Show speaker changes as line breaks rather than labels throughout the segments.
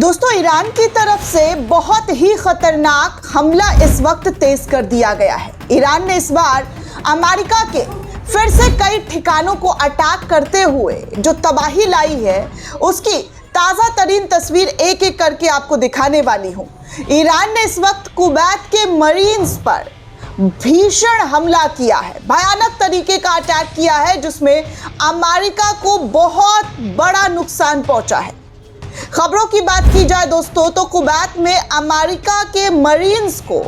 दोस्तों, ईरान की तरफ से बहुत ही खतरनाक हमला इस वक्त तेज कर दिया गया है। ईरान ने इस बार अमेरिका के फिर से कई ठिकानों को अटैक करते हुए जो तबाही लाई है उसकी ताज़ा तरीन तस्वीर एक एक करके आपको दिखाने वाली हूँ। ईरान ने इस वक्त कुवैत के मरीन्स पर भीषण हमला किया है, भयानक तरीके का अटैक किया है जिसमें अमेरिका को बहुत बड़ा नुकसान पहुंचा है। खबरों की बात की जाए दोस्तों तो कुवैत में अमेरिका के मरीन्स को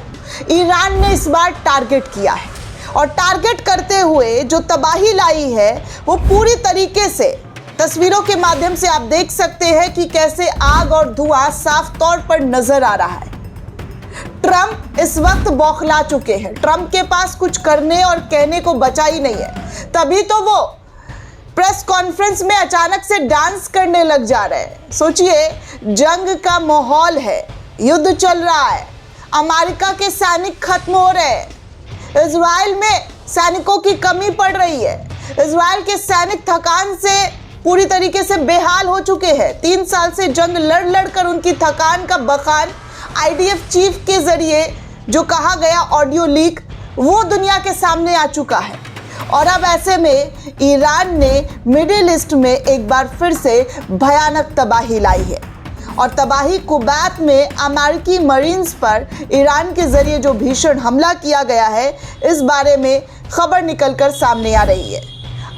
ईरान ने इस बार टारगेट किया है और टारगेट करते हुए जो तबाही लाई है वो पूरी तरीके से तस्वीरों के माध्यम से आप देख सकते हैं कि कैसे आग और धुआं साफ तौर पर नजर आ रहा है। ट्रंप इस वक्त बौखला चुके हैं। ट्रंप के पास कुछ करने और कहने को बचा ही नहीं है, तभी तो वो प्रेस कॉन्फ्रेंस में अचानक से डांस करने लग जा रहे हैं। सोचिए, जंग का माहौल है, युद्ध चल रहा है, अमेरिका के सैनिक खत्म हो रहे हैं, इजराइल में सैनिकों की कमी पड़ रही है, इजराइल के सैनिक थकान से पूरी तरीके से बेहाल हो चुके हैं। 3 साल से जंग लड़ कर उनकी थकान का बखान आईडीएफ चीफ के जरिए जो कहा गया ऑडियो लीक वो दुनिया के सामने आ चुका है। और अब ऐसे में ईरान ने मिडिल ईस्ट में एक बार फिर से भयानक तबाही लाई है और तबाही कुवैत में अमेरिकी मरीन्स पर ईरान के जरिए जो भीषण हमला किया गया है इस बारे में खबर निकलकर सामने आ रही है।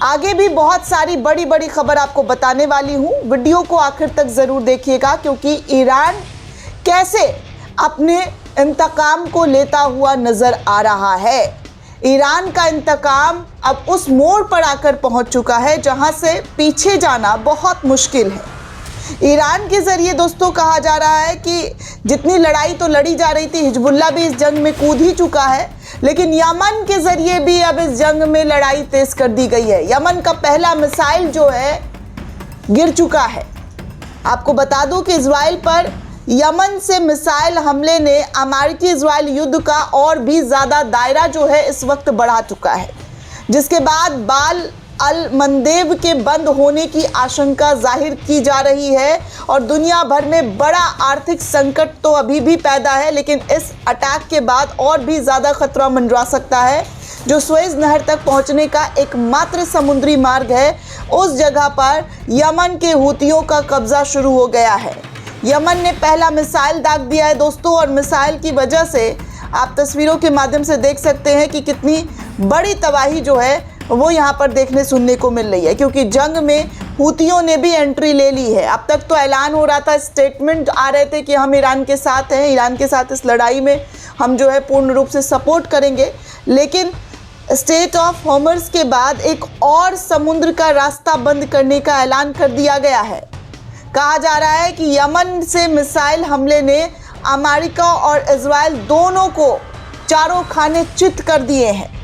आगे भी बहुत सारी बड़ी खबर आपको बताने वाली हूँ। वीडियो को आखिर तक ज़रूर देखिएगा क्योंकि ईरान कैसे अपने इंतकाम को लेता हुआ नज़र आ रहा है। ईरान का इंतकाम अब उस मोड़ पर आकर पहुंच चुका है जहां से पीछे जाना बहुत मुश्किल है। ईरान के ज़रिए दोस्तों कहा जा रहा है कि जितनी लड़ाई तो लड़ी जा रही थी, हिजबुल्लाह भी इस जंग में कूद ही चुका है, लेकिन यमन के ज़रिए भी अब इस जंग में लड़ाई तेज कर दी गई है। यमन का पहला मिसाइल जो है गिर चुका है। आपको बता दूं कि इजराइल पर यमन से मिसाइल हमले ने अमेरिकी इजराइल युद्ध का और भी ज़्यादा दायरा जो है इस वक्त बढ़ा चुका है, जिसके बाद बाल अल मंदेब के बंद होने की आशंका जाहिर की जा रही है और दुनिया भर में बड़ा आर्थिक संकट तो अभी भी पैदा है, लेकिन इस अटैक के बाद और भी ज़्यादा खतरा मंडरा सकता है। जो सुएज नहर तक पहुंचने का एकमात्र समुद्री मार्ग है उस जगह पर यमन के हूतियों का कब्जा शुरू हो गया है। यमन ने पहला मिसाइल दाग दिया है दोस्तों और मिसाइल की वजह से आप तस्वीरों के माध्यम से देख सकते हैं कि कितनी बड़ी तबाही जो है वो यहाँ पर देखने सुनने को मिल रही है, क्योंकि जंग में हूतियों ने भी एंट्री ले ली है। अब तक तो ऐलान हो रहा था, स्टेटमेंट आ रहे थे कि हम ईरान के साथ हैं, ईरान के साथ इस लड़ाई में हम जो है पूर्ण रूप से सपोर्ट करेंगे, लेकिन स्टेट ऑफ हॉर्मज़ के बाद एक और समुद्र का रास्ता बंद करने का ऐलान कर दिया गया है। कहा जा रहा है कि यमन से मिसाइल हमले ने अमेरिका और इजराइल दोनों को चारों खाने चित कर दिए हैं।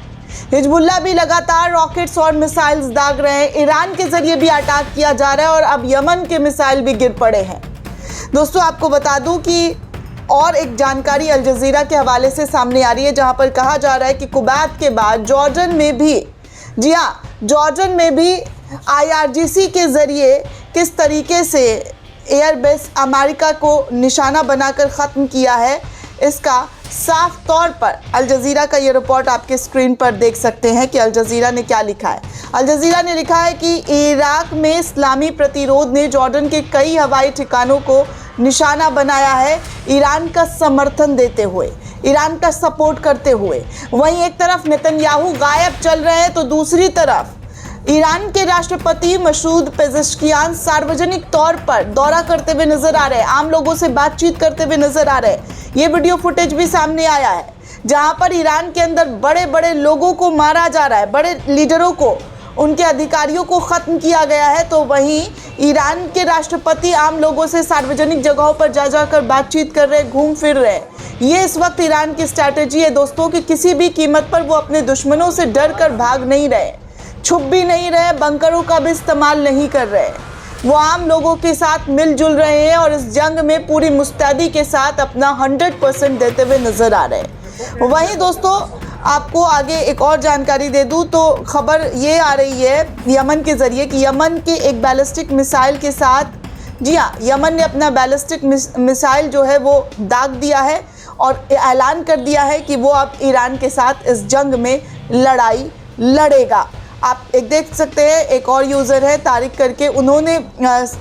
हिजबुल्लाह भी लगातार रॉकेट्स और मिसाइल्स दाग रहे हैं, ईरान के जरिए भी अटैक किया जा रहा है और अब यमन के मिसाइल भी गिर पड़े हैं। दोस्तों, आपको बता दूं कि और एक जानकारी अल जज़ीरा के हवाले से सामने आ रही है जहां पर कहा जा रहा है कि कुवैत के बाद जॉर्डन में भी, जी हाँ, जॉर्डन में भी IRGC के ज़रिए किस तरीके से एयरबेस अमेरिका को निशाना बनाकर ख़त्म किया है इसका साफ तौर पर अल जज़ीरा का ये रिपोर्ट आपके स्क्रीन पर देख सकते हैं कि अल जज़ीरा ने क्या लिखा है। अल जज़ीरा ने लिखा है कि इराक में इस्लामी प्रतिरोध ने जॉर्डन के कई हवाई ठिकानों को निशाना बनाया है, ईरान का समर्थन देते हुए, ईरान का सपोर्ट करते हुए। वहीं एक तरफ नेतन्याहू गायब चल रहे हैं तो दूसरी तरफ ईरान के राष्ट्रपति मसूद पेज़ेश्कियान सार्वजनिक तौर पर दौरा करते हुए नजर आ रहे हैं, आम लोगों से बातचीत करते हुए नजर आ रहे हैं। ये वीडियो फुटेज भी सामने आया है जहां पर ईरान के अंदर बड़े लोगों को मारा जा रहा है, बड़े लीडरों को, उनके अधिकारियों को ख़त्म किया गया है, तो वहीं ईरान के राष्ट्रपति आम लोगों से सार्वजनिक जगहों पर जाकर बातचीत कर रहे, घूम फिर रहे। ये इस वक्त ईरान की स्ट्रैटेजी है दोस्तों कि किसी भी कीमत पर वो अपने दुश्मनों से डर कर भाग नहीं रहे, छुप भी नहीं रहे, बंकरों का भी इस्तेमाल नहीं कर रहे, वो आम लोगों के साथ मिलजुल रहे हैं और इस जंग में पूरी मुस्तैदी के साथ अपना 100% देते हुए नजर आ रहे हैं। वहीं दोस्तों, आपको आगे एक और जानकारी दे दूं तो खबर ये आ रही है यमन के ज़रिए कि यमन के एक बैलिस्टिक मिसाइल के साथ जी हाँ, यमन ने अपना बैलिस्टिक मिसाइल जो है वो दाग दिया है और ऐलान कर दिया है कि वो अब ईरान के साथ इस जंग में लड़ाई लड़ेगा। आप एक देख सकते हैं, एक और यूज़र है तारिक करके, उन्होंने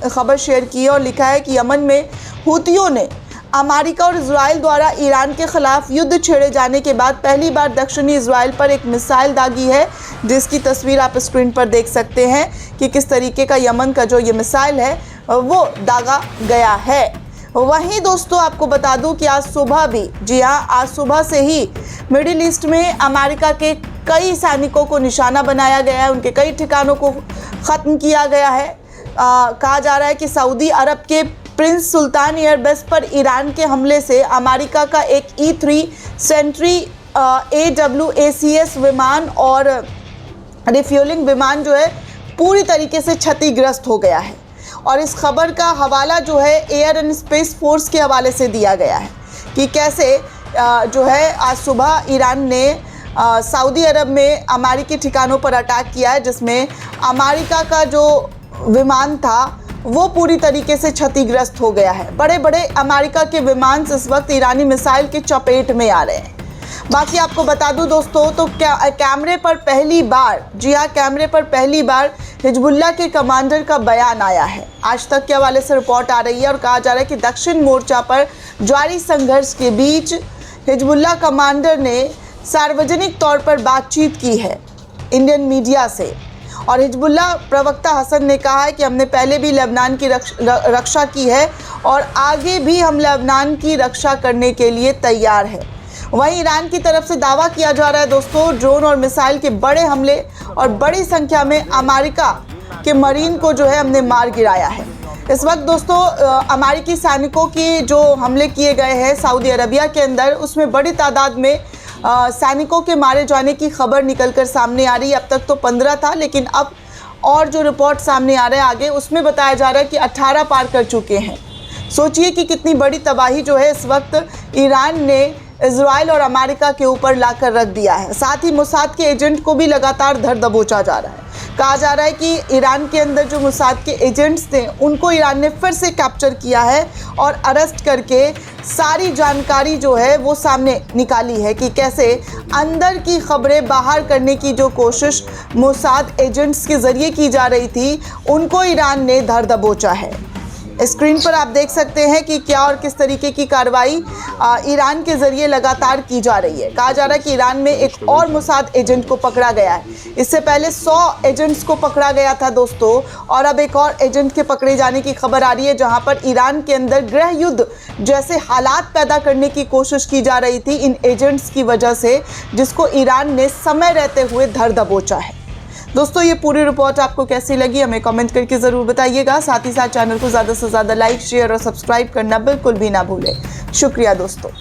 खबर शेयर की है और लिखा है कि यमन में हुतियों ने अमेरिका और इजराइल द्वारा ईरान के खिलाफ युद्ध छेड़े जाने के बाद पहली बार दक्षिणी इजराइल पर एक मिसाइल दागी है, जिसकी तस्वीर आप स्क्रीन पर देख सकते हैं कि किस तरीके का यमन का जो ये मिसाइल है वो दागा गया है। वहीं दोस्तों आपको बता दूं कि आज सुबह भी, जी हाँ, आज सुबह से ही मिडिल ईस्ट में अमेरिका के कई सैनिकों को निशाना बनाया गया है, उनके कई ठिकानों को ख़त्म किया गया है। कहा जा रहा है कि सऊदी अरब के प्रिंस सुल्तान एयरबेस पर ईरान के हमले से अमेरिका का एक E-3 सेंट्री AWACS विमान और रिफ्यूलिंग विमान जो है पूरी तरीके से क्षतिग्रस्त हो गया है। और इस खबर का हवाला जो है एयर एंड स्पेस फोर्स के हवाले से दिया गया है कि कैसे जो है आज सुबह ईरान ने सऊदी अरब में अमेरिकी ठिकानों पर अटैक किया है, जिसमें अमेरिका का जो विमान था वो पूरी तरीके से क्षतिग्रस्त हो गया है। बड़े बड़े अमेरिका के विमान इस वक्त ईरानी मिसाइल के चपेट में आ रहे हैं। बाकी आपको बता दूं दोस्तों, तो कैमरे पर पहली बार, जी हाँ, कैमरे पर पहली बार हिजबुल्लाह के कमांडर का बयान आया है। आज तक के हवाले से रिपोर्ट आ रही है और कहा जा रहा है कि दक्षिण मोर्चा पर जारी संघर्ष के बीच हिजबुल्लाह कमांडर ने सार्वजनिक तौर पर बातचीत की है इंडियन मीडिया से। और हिजबुल्लाह प्रवक्ता हसन ने कहा है कि हमने पहले भी लेबनान की रक्षा की है और आगे भी हम लेबनान की रक्षा करने के लिए तैयार हैं। वहीं ईरान की तरफ से दावा किया जा रहा है दोस्तों, ड्रोन और मिसाइल के बड़े हमले और बड़ी संख्या में अमेरिका के मरीन को जो है हमने मार गिराया है। इस वक्त दोस्तों अमेरिकी सैनिकों की जो हमले किए गए हैं सऊदी अरबिया के अंदर, उसमें बड़ी तादाद में सैनिकों के मारे जाने की खबर निकलकर सामने आ रही है। अब तक तो 15 था, लेकिन अब और जो रिपोर्ट सामने आ रहा है आगे, उसमें बताया जा रहा है कि 18 पार कर चुके हैं। सोचिए कि कितनी बड़ी तबाही जो है इस वक्त ईरान ने इजराइल और अमेरिका के ऊपर लाकर रख दिया है। साथ ही मोसाद के एजेंट को भी लगातार धर दबोचा जा रहा है। कहा जा रहा है कि ईरान के अंदर जो मोसाद के एजेंट्स थे उनको ईरान ने फिर से कैप्चर किया है और अरेस्ट करके सारी जानकारी जो है वो सामने निकाली है कि कैसे अंदर की खबरें बाहर करने की जो कोशिश मोसाद एजेंट्स के ज़रिए की जा रही थी, उनको ईरान ने धर दबोचा है। स्क्रीन पर आप देख सकते हैं कि क्या और किस तरीके की कार्रवाई ईरान के ज़रिए लगातार की जा रही है। कहा जा रहा है कि ईरान में एक और मोसाद एजेंट को पकड़ा गया है। इससे पहले 100 एजेंट्स को पकड़ा गया था दोस्तों, और अब एक और एजेंट के पकड़े जाने की खबर आ रही है, जहां पर ईरान के अंदर गृह युद्ध जैसे हालात पैदा करने की कोशिश की जा रही थी इन एजेंट्स की वजह से, जिसको ईरान ने समय रहते हुए धर दबोचा है। दोस्तों ये पूरी रिपोर्ट आपको कैसी लगी हमें कमेंट करके ज़रूर बताइएगा। साथ ही साथ चैनल को ज़्यादा से ज़्यादा लाइक, शेयर और सब्सक्राइब करना बिल्कुल भी ना भूलें। शुक्रिया दोस्तों।